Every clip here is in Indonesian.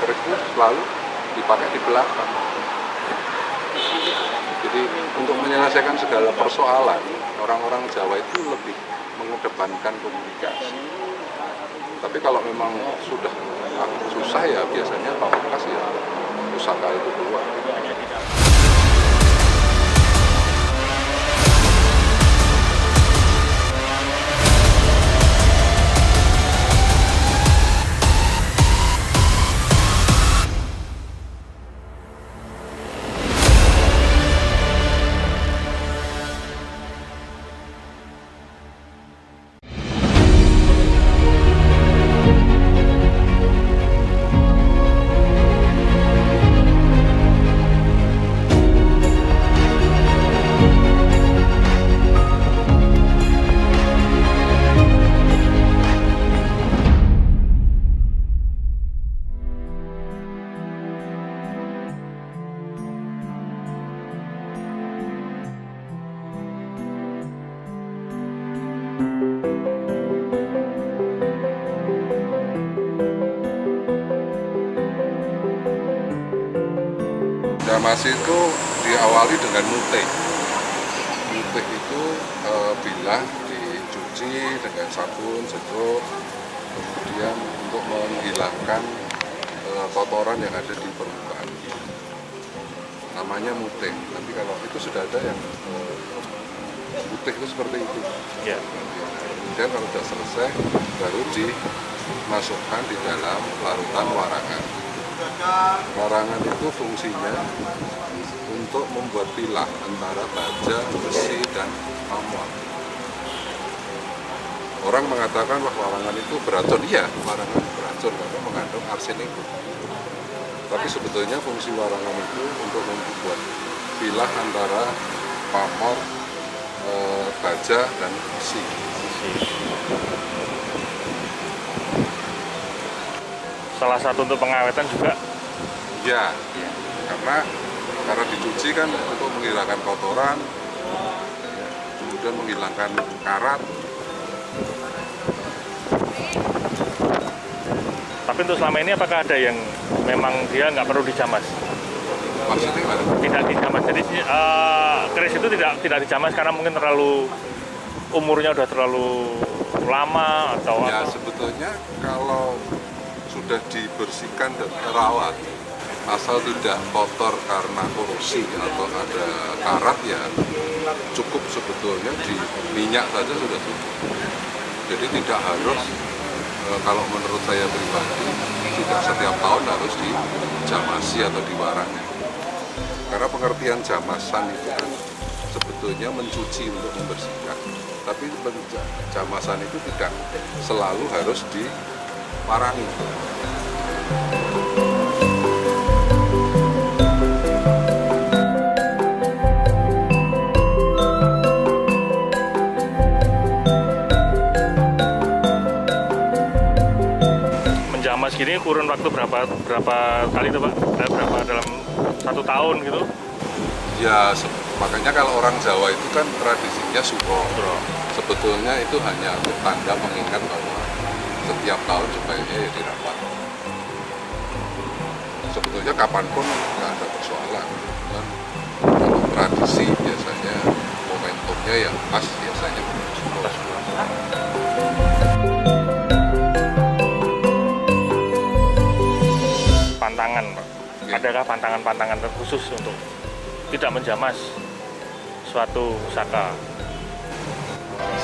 keris itu selalu dipakai di belakang. Jadi untuk menyelesaikan segala persoalan, orang-orang Jawa itu lebih mengedepankan komunikasi. Tapi kalau memang sudah susah ya biasanya pamungkas ya pusaka itu keluar. Jamasi itu diawali dengan mute. Mute itu bila dicuci dengan sabun, sejuk, kemudian untuk menghilangkan kotoran yang ada di permukaan. Namanya mute. Nanti kalau itu sudah ada yang putih itu seperti itu. Ya. Kemudian kalau sudah selesai, baru dimasukkan di dalam larutan warangan. Warangan itu fungsinya untuk membuat pilah antara baja, besi, dan pamor. Orang mengatakan bahwa warangan itu beracun, iya, warangan beracun karena mengandung arsenik. Tapi sebetulnya fungsi warangan itu untuk membuat pilah antara pamor, baja, dan besi. Salah satu untuk pengawetan juga. Ya, karena dicuci kan untuk menghilangkan kotoran, kemudian menghilangkan karat. Tapi untuk selama ini apakah ada yang memang dia nggak perlu dijamas? Maksudnya gimana? Tidak dijamas. Jadi keris itu tidak dijamas karena mungkin umurnya udah terlalu lama atau Ya apa? sebetulnya kalau sudah dibersihkan dan terawat, asal tidak kotor karena korosi atau ada karat, ya cukup sebetulnya di minyak saja sudah cukup. Jadi tidak harus, kalau menurut saya pribadi, tidak setiap tahun harus dijamasi atau diwarangi. Karena pengertian jamasan itu kan sebetulnya mencuci untuk membersihkan. Tapi jamasan itu tidak selalu harus diwarangi. Menjamas gini kurun waktu berapa kali itu Pak? Berapa dalam 1 tahun gitu? Ya, makanya kalau orang Jawa itu kan tradisinya suro. Sebetulnya itu hanya untuk tanda mengingat bahwa setiap tahun supaya dirawat. Sebetulnya kapanpun nggak ada persoalan. Dan kalau tradisi biasanya momentumnya yang pas biasanya suro. Pantangan Pak. Ya. Adakah pantangan-pantangan khusus untuk tidak menjamas suatu pusaka?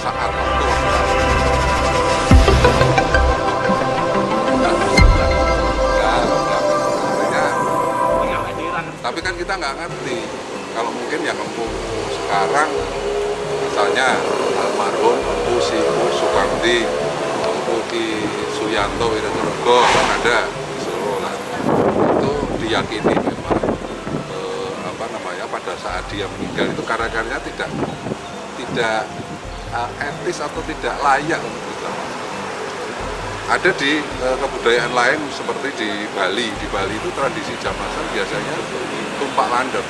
Saat waktu. Tapi kan kita nggak ngerti. Kalau mungkin yang Empu sekarang, misalnya almarhum Empu Sukamti, Empu Ki Suyanto Wiratorogo kan ada di Solo lah. Itu diyakini memang pada saat dia meninggal itu karya-karyanya tidak etis atau tidak layak untuk dijamas. Ada di kebudayaan lain seperti di Bali. Di Bali itu tradisi jamasan biasanya tumpak landep.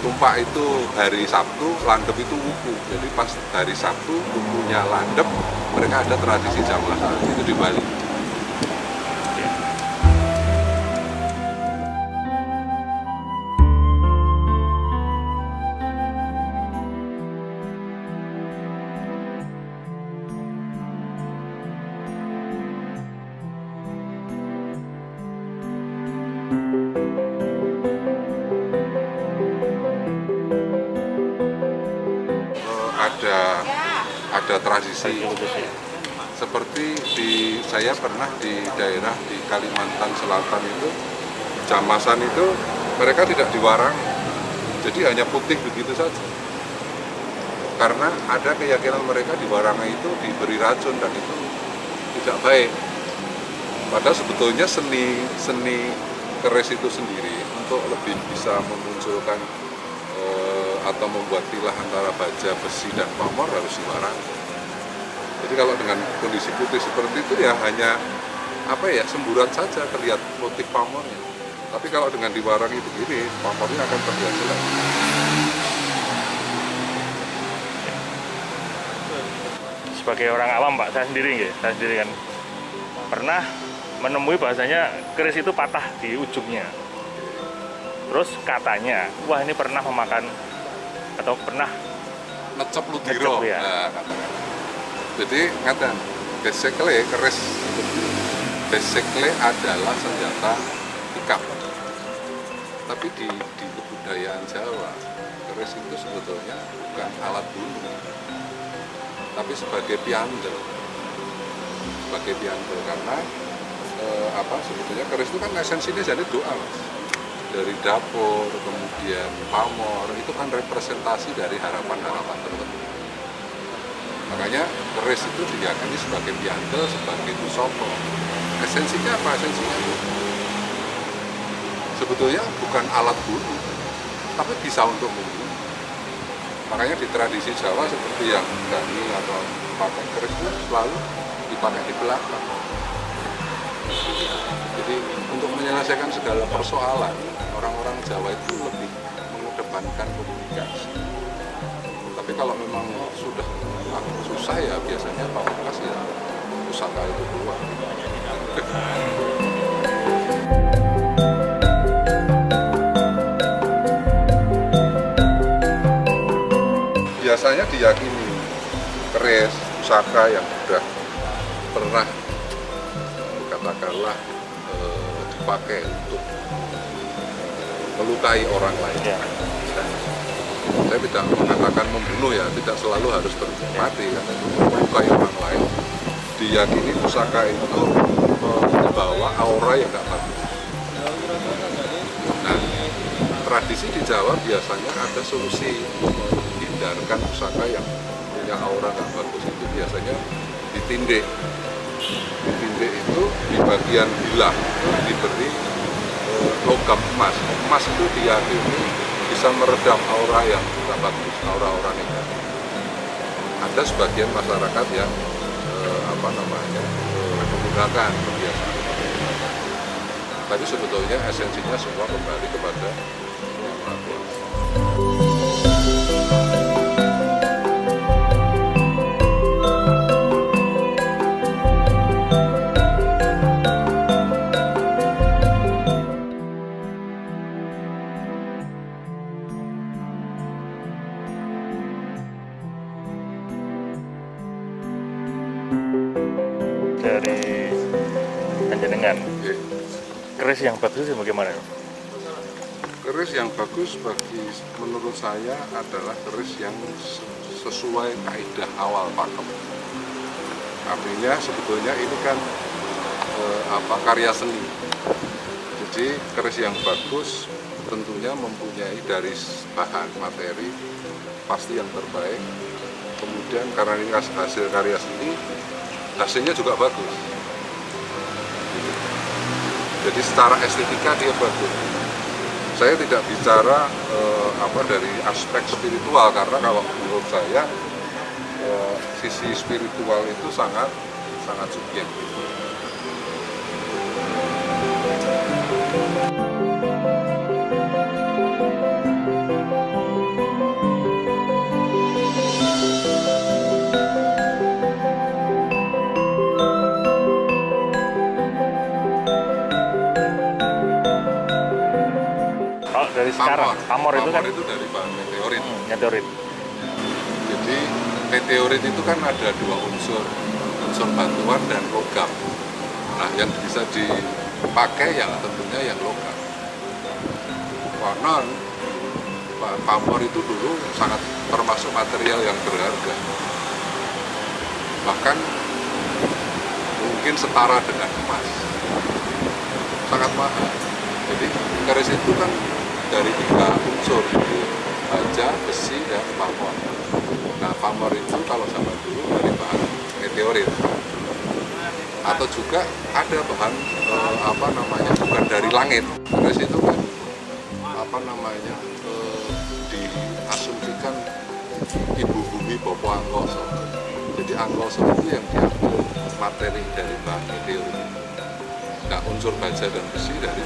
Tumpak itu hari Sabtu, landep itu wuku. Jadi pas hari Sabtu wukunya landep, mereka ada tradisi jamasan itu di Bali. ada tradisi. khusus ya. Seperti saya pernah di daerah di Kalimantan Selatan itu, jamasan itu mereka tidak diwarang, jadi hanya putih begitu saja. Karena ada keyakinan mereka di waranga itu diberi racun dan itu tidak baik. Padahal sebetulnya seni keris itu sendiri untuk lebih bisa memunculkan atau membuat pilah antara baja, besi, dan pamor harus diwarang. Jadi kalau dengan kondisi putih seperti itu ya hanya semburat saja terlihat motif pamornya. Tapi kalau dengan diwarangi begini, pamornya akan terlihat jelas. Sebagai orang awam Pak, saya sendiri kan pernah menemui bahasanya keris itu patah di ujungnya. Terus katanya, wah ini pernah memakan atau pernah Ngecep ludiro. ya. Nah, katakan. Jadi ngaten, basically keris adalah senjata tikar. Tapi di kebudayaan Jawa, keris itu sebetulnya bukan alat bunuh, tapi sebagai piandel. Karena sebetulnya keris itu kan esensinya jadi doa, Mas. Dari dapur, kemudian pamor, itu kan representasi dari harapan-harapan tertentu. Makanya keris itu diyakini sebagai piandel, sebagai pusaka. Esensinya apa? Esensinya itu sebetulnya bukan alat bunuh, tapi bisa untuk membunuh. Makanya di tradisi Jawa seperti yang kami atau pakai keris itu selalu dipakai di belakang. Jadi untuk menyelesaikan segala persoalan, orang-orang Jawa itu lebih mengedepankan komunikasi. Tapi kalau memang sudah susah ya biasanya pamungkas ya pusaka itu keluar. Biasanya diyakini keris, pusaka yang sudah pernah katakanlah dipakai untuk melukai orang lain. Ya. Saya tidak mengatakan membunuh ya, tidak selalu harus mati karena itu melukai orang lain. Diyakini pusaka itu membawa aura yang tidak bagus. Nah, tradisi di Jawa biasanya ada solusi untuk menghindarkan pusaka yang punya aura tidak bagus itu biasanya ditindih. Ditindih itu di bagian bilah diberi logam emas. Emas itu diyakini bisa meredam aura yang tidak bagus, aura-aura negatif. Ada sebagian masyarakat yang menggunakan kebiasaan. Tapi sebetulnya esensinya semua kembali kepada Yang Maha Kuasa. Dari panjenengan, keris yang bagus itu bagaimana? Keris yang bagus menurut saya adalah keris yang sesuai kaidah awal pakem. Artinya sebetulnya ini kan karya seni. Jadi keris yang bagus tentunya mempunyai dari bahan materi pasti yang terbaik. Kemudian karena ini hasil karya seni, hasilnya juga bagus. Jadi secara estetika dia bagus. Saya tidak bicara dari aspek spiritual karena kalau menurut saya sisi spiritual itu sangat subjektif. Dari sekarang, pamor itu kan itu dari bahan meteorit. Meteorit. Jadi meteorit itu kan ada dua unsur batuan dan logam. Nah, yang bisa dipakai yang tentunya yang logam. Konon pamor itu dulu sangat termasuk material yang berharga. bahkan mungkin setara dengan emas, sangat mahal. Jadi keris itu kan dari 3 unsur, jadi baja, besi, dan marmor. Nah, marmor itu kalau zaman dulu dari bahan meteorit, atau juga ada bahan bukan dari langit. Keris itu kan diasumsikan ibu bumi Bopo Angkoso. Jadi Angkoso itu yang diambil materi dari bahan meteorit. Nah, unsur baja dan besi dari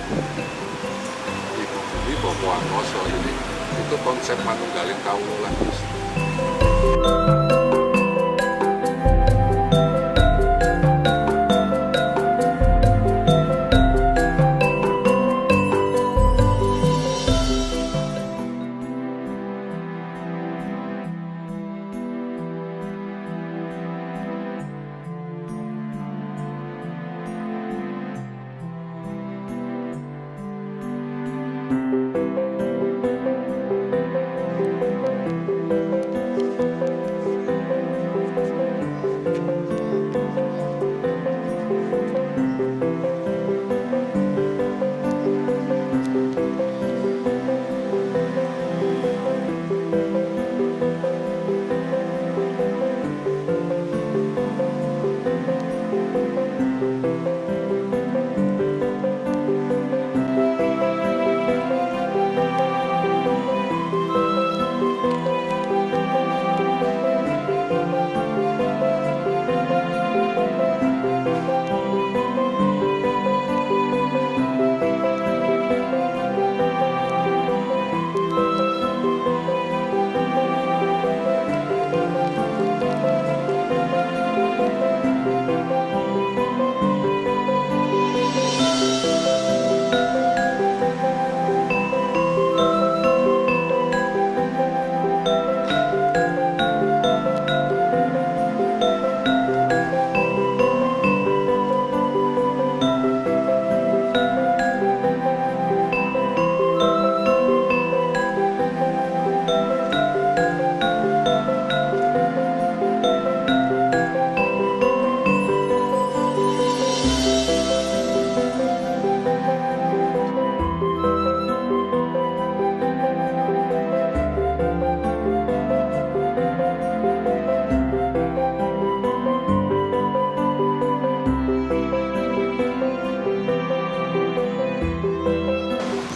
ibu bumi Bopo Angkoso. Jadi itu konsep manunggaling kawulan Gusti.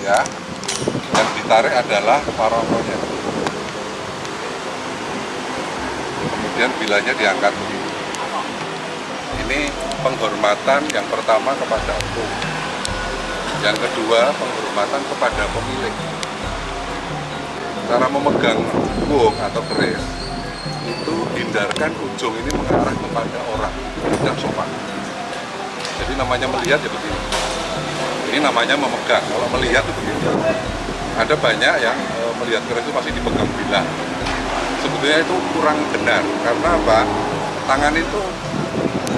Ya, yang ditarik adalah parongkonya. Kemudian bilanya diangkat begini. Ini penghormatan yang pertama kepada empu. Yang kedua, penghormatan kepada pemilik. Cara memegang buung atau keris itu hindarkan ujung ini mengarah kepada orang, tidak sopan. Jadi namanya melihat ya begini. Ini namanya memegang. Kalau melihat itu begini. Ada banyak yang melihat keris itu masih dipegang bilah. Sebetulnya itu kurang benar. Karena apa? Tangan itu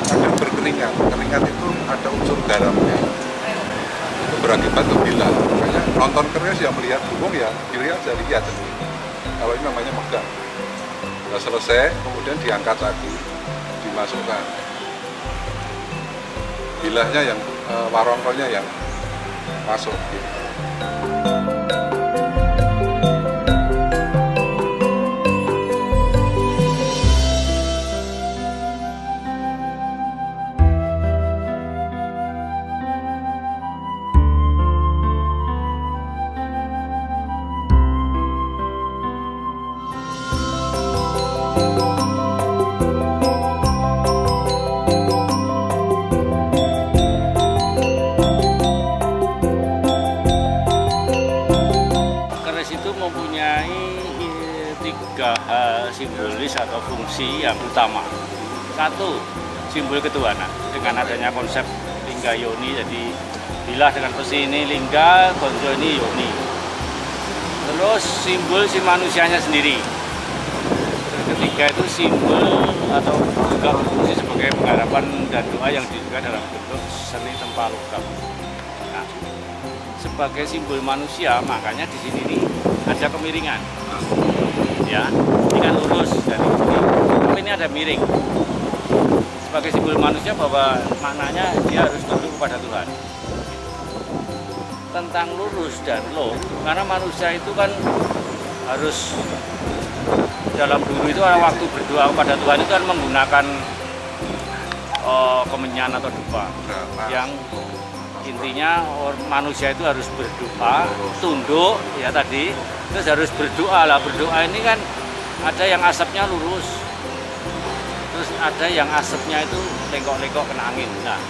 kadang berkeringat. Keringat itu ada unsur garamnya. Itu berakibat ke bilah. Makanya nonton keris yang melihat buung ya kiri aja lihat. Kalau ini namanya megang. Sudah selesai, kemudian diangkat lagi, dimasukkan. Bilahnya yang warongkonya yang masuk gitu. Simbolis atau fungsi yang utama. Satu, simbol ketuhanan dengan adanya konsep lingga yoni, jadi bilah dengan besi ini lingga, gonjo ini yoni. Terus simbol si manusianya sendiri. Terus ketiga itu simbol atau juga fungsi sebagai pengharapan dan doa yang juga dalam bentuk seni tempa logam. Nah, sebagai simbol manusia, makanya di sini nih ada kemiringan. Ya, ini kan lurus dari sini, tapi ini ada miring. sebagai simbol manusia bahwa maknanya dia harus tunduk kepada Tuhan. Tentang lurus dan low, karena manusia itu kan harus dalam dulu itu waktu berdoa kepada Tuhan itu kan menggunakan kemenyan atau dupa, yang intinya manusia itu harus berdoa, tunduk ya tadi, terus harus berdoa lah. Berdoa ini kan ada yang asapnya lurus, terus ada yang asapnya itu lengkok-lengkok kena angin. Nah,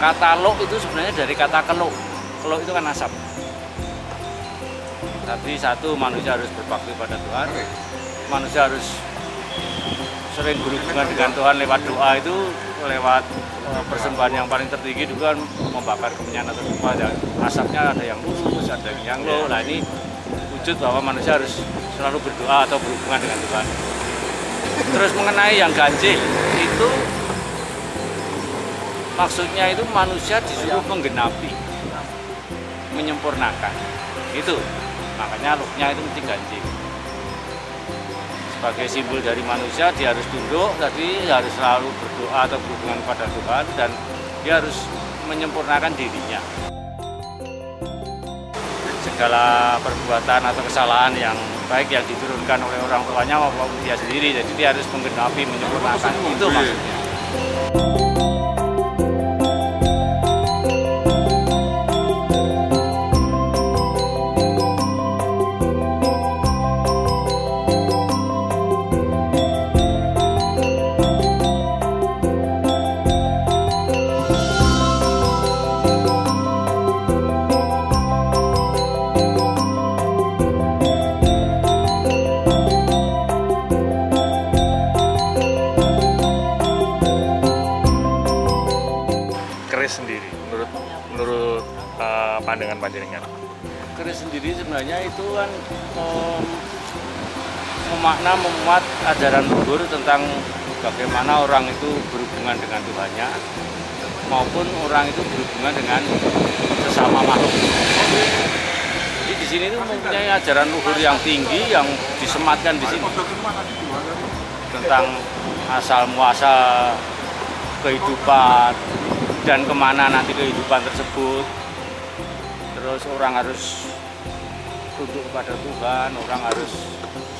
kata lo itu sebenarnya dari kata kelok. Kelok itu kan asap. Tapi satu, manusia harus berbakti pada Tuhan. Manusia harus sering berhubungan dengan Tuhan lewat doa itu, lewat persembahan yang paling tertinggi juga kan membakar kemenyan atau dupa. Asapnya ada yang lurus, ada yang low. Nah, ini wujud bahwa manusia harus selalu berdoa atau berhubungan dengan Tuhan. Terus mengenai yang ganjil itu maksudnya itu manusia disuruh menggenapi, menyempurnakan. Itu makanya looknya itu mesti ganjil. Sebagai simbol dari manusia, dia harus tunduk, tadi harus selalu berdoa atau berhubungan pada Tuhan, dan dia harus menyempurnakan dirinya. Segala perbuatan atau kesalahan yang baik yang diturunkan oleh orang tuanya maupun dia sendiri, jadi dia harus menggenapi, menyempurnakan. Itu maksudnya. Keris sendiri menurut pandangan panjenengan. Keris sendiri sebenarnya itu kan memakna memuat ajaran luhur tentang bagaimana orang itu berhubungan dengan Tuhannya maupun orang itu berhubungan dengan sesama makhluk. Jadi di sini itu mempunyai ajaran luhur yang tinggi yang disematkan di sini tentang asal muasal kehidupan dan kemana nanti kehidupan tersebut. Terus orang harus tunduk kepada Tuhan, orang harus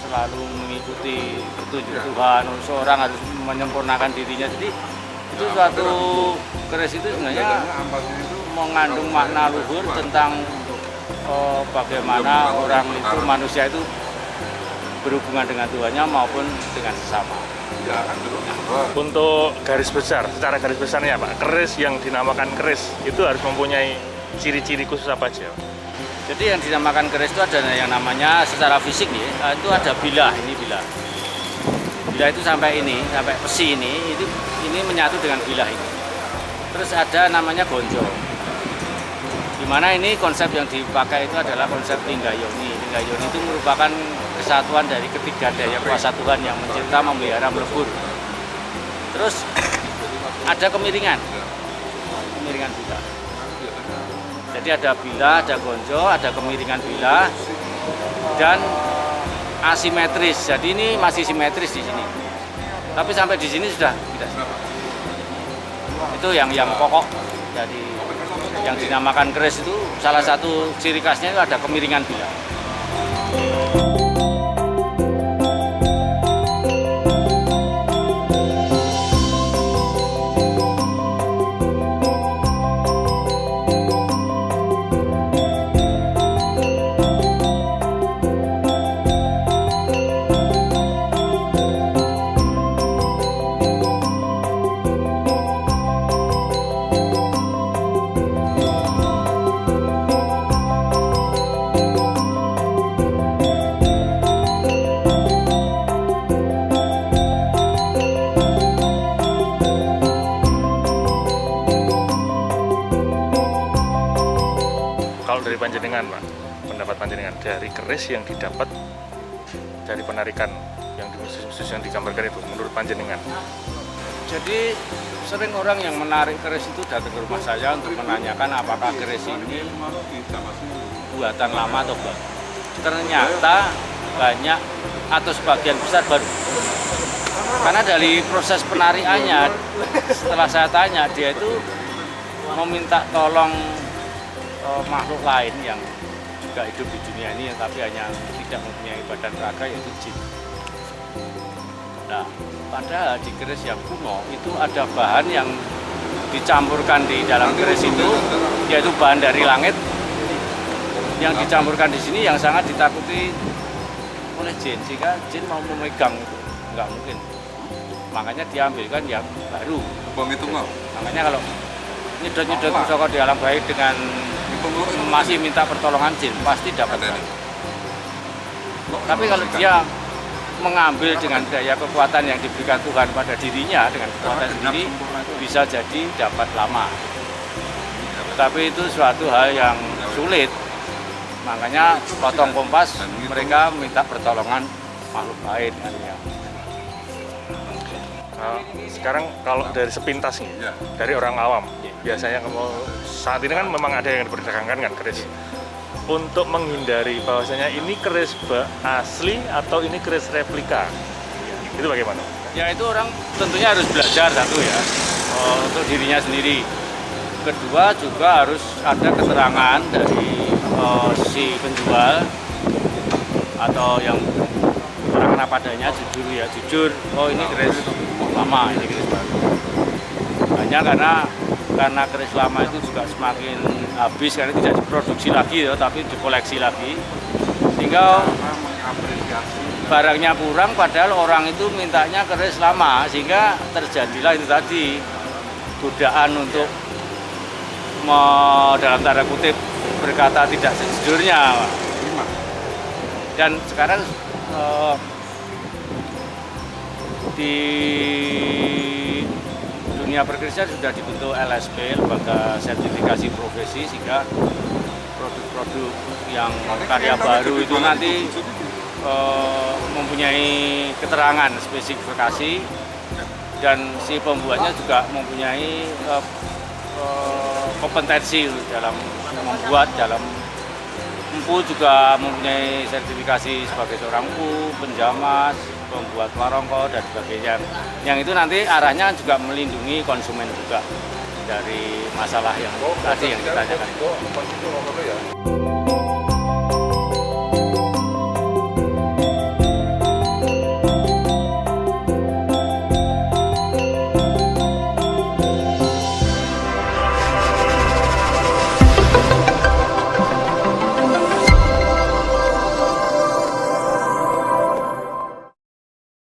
selalu mengikuti petunjuk Tuhan, seorang harus menyempurnakan dirinya. Jadi itu suatu keris itu sebenarnya mengandung makna luhur tentang bagaimana orang itu, manusia itu berhubungan dengan Tuhannya maupun dengan sesama. Untuk garis besar, secara garis besarnya Pak, keris yang dinamakan keris itu harus mempunyai ciri-ciri khusus apa aja? Jadi yang dinamakan keris itu ada yang namanya secara fisik ya, itu ada bilah, ini bilah. Bilah itu sampai ini, sampai pesi ini menyatu dengan bilah ini. Terus ada namanya gonjo. Dimana ini konsep yang dipakai itu adalah konsep Linggayoni. Linggayoni itu merupakan kesatuan dari ketiga daya kuasa Tuhan yang mencipta, memelihara, melebur. Terus ada kemiringan bila. Jadi ada bila, ada gonjo, ada kemiringan bila, dan asimetris. Jadi ini masih simetris di sini. Tapi sampai di sini sudah tidak. Itu yang pokok. Jadi yang dinamakan keris itu salah satu ciri khasnya itu ada kemiringan bila. Dari panjenengan Pak, pendapat panjenengan dari keris yang didapat dari penarikan yang khusus yang digambarkan itu menurut panjenengan? Jadi sering orang yang menarik keris itu datang ke rumah saya untuk menanyakan apakah keris ini buatan lama atau baru. Ternyata banyak atau sebagian besar baru. Karena dari proses penariannya, setelah saya tanya, dia itu meminta tolong makhluk lain yang juga hidup di dunia ini, tapi hanya tidak mempunyai badan raga, yaitu jin. Nah, padahal di keris yang kuno itu ada bahan yang dicampurkan di dalam keris itu, yaitu bahan dari langit yang dicampurkan di sini yang sangat ditakuti oleh jin, sehingga jin mau memegang itu nggak mungkin. Makanya diambilkan yang baru. Itu mau. Makanya kalau nyedot-nyedot pusaka di alam gaib dengan masih minta pertolongan jin, pasti dapat. Tapi kalau dia mengambil dengan daya kekuatan yang diberikan Tuhan pada dirinya, dengan kekuatan sendiri, bisa jadi dapat lama. Tapi itu suatu hal yang sulit. Makanya potong kompas mereka minta pertolongan makhluk lain. Sekarang kalau dari sepintas nih, dari orang awam, biasanya kalau saat ini kan memang ada yang diperdagangkan kan keris. Untuk menghindari bahwasanya ini keris asli atau ini keris replika, itu bagaimana? Ya itu orang tentunya harus belajar satu ya, untuk dirinya sendiri. Kedua juga harus ada keterangan dari si penjual atau yang orang padanya jujur ya, jujur. Oh ini keris lama, ini keris baru. Hanya karena keris lama itu juga semakin habis karena tidak diproduksi lagi ya, tapi dikoleksi lagi, sehingga barangnya kurang padahal orang itu mintanya keris lama, sehingga terjadilah itu tadi godaan untuk dalam tanda kutip berkata tidak sejujurnya. Dan sekarang di dunia perkrisian sudah dibentuk LSP, lembaga sertifikasi profesi, sehingga produk-produk yang karya baru itu nanti mempunyai keterangan spesifikasi, dan si pembuatnya juga mempunyai kompetensi dalam membuat, dalam empu juga mempunyai sertifikasi sebagai seorang empu, penjamas, pembuat warongko dan sebagainya. Yang itu nanti arahnya juga melindungi konsumen juga dari masalah yang tadi yang ditanyakan.